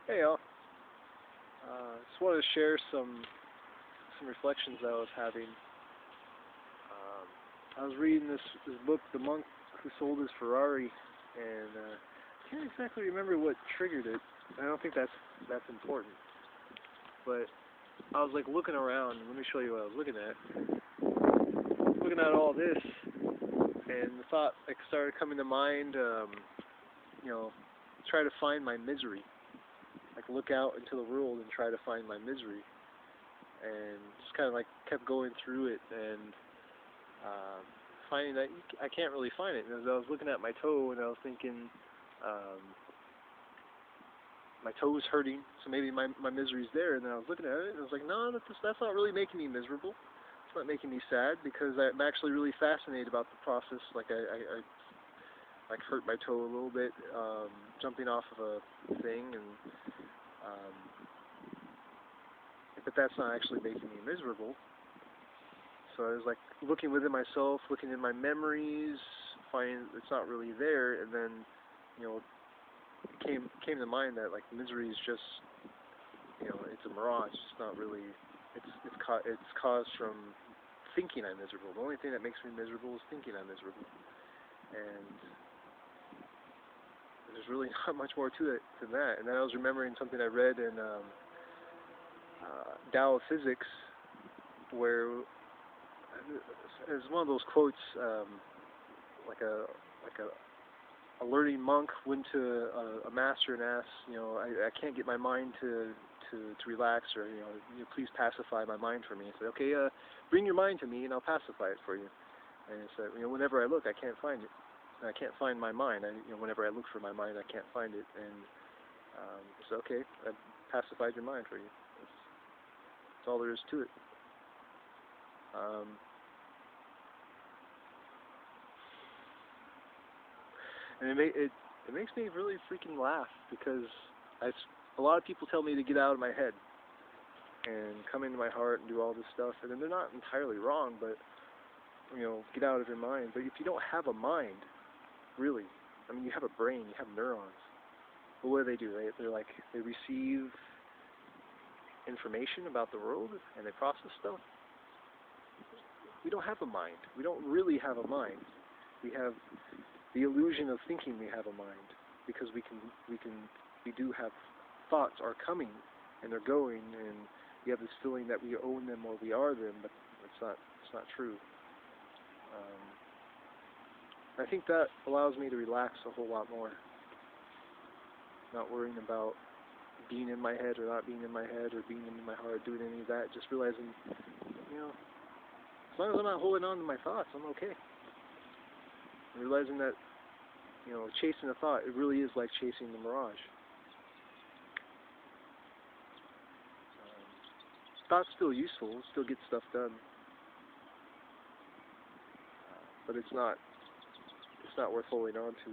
Hey all, just wanted to share some reflections that I was having. I was reading this book, The Monk Who Sold His Ferrari, and I can't exactly remember what triggered it. I don't think that's important. But I was like looking around. Let me show you what I was looking at. Looking at all this, and the thought like started coming to mind. You know, try to find my misery. Like look out into the world and try to find my misery, and just kind of like kept going through it and finding that I can't really find it. And as I was looking at my toe, and I was thinking, my toe's hurting, so maybe my misery's there. And then I was looking at it, and I was like, no, that's not really making me miserable. It's not making me sad because I'm actually really fascinated about the process. Like I like hurt my toe a little bit, jumping off of a thing, and but that's not actually making me miserable. So I was like looking within myself, looking in my memories, finding it's not really there, and then it came to mind that like misery is just it's a mirage. It's not really it's caused from thinking I'm miserable. The only thing that makes me miserable is thinking I'm miserable, and there's really not much more to it than that. And then I was remembering something I read in Tao of Physics, where it's one of those quotes, like a learning monk went to a master and asked, I can't get my mind to relax, or please pacify my mind for me. He said, okay, bring your mind to me and I'll pacify it for you. And he said, whenever I look, I can't find it. And I can't find my mind. Whenever I look for my mind, I can't find it. And he said, okay, I pacified your mind for you. That's all there is to it. And it makes me really freaking laugh because a lot of people tell me to get out of my head and come into my heart and do all this stuff, and then they're not entirely wrong, but get out of your mind. But if you don't have a mind, really, you have a brain, you have neurons. But what do? They receive information about the world and they process stuff. We don't have a mind. We don't really have a mind. We have the illusion of thinking we have a mind because we do have thoughts are coming and they're going, and we have this feeling that we own them or we are them, but it's not true. I think that allows me to relax a whole lot more, not worrying about being in my head or not being in my head or being in my heart, doing any of that. Just realizing, as long as I'm not holding on to my thoughts, I'm okay. And realizing that, chasing a thought, it really is like chasing the mirage. Thought's still useful, it still gets stuff done, but it's not worth holding on to.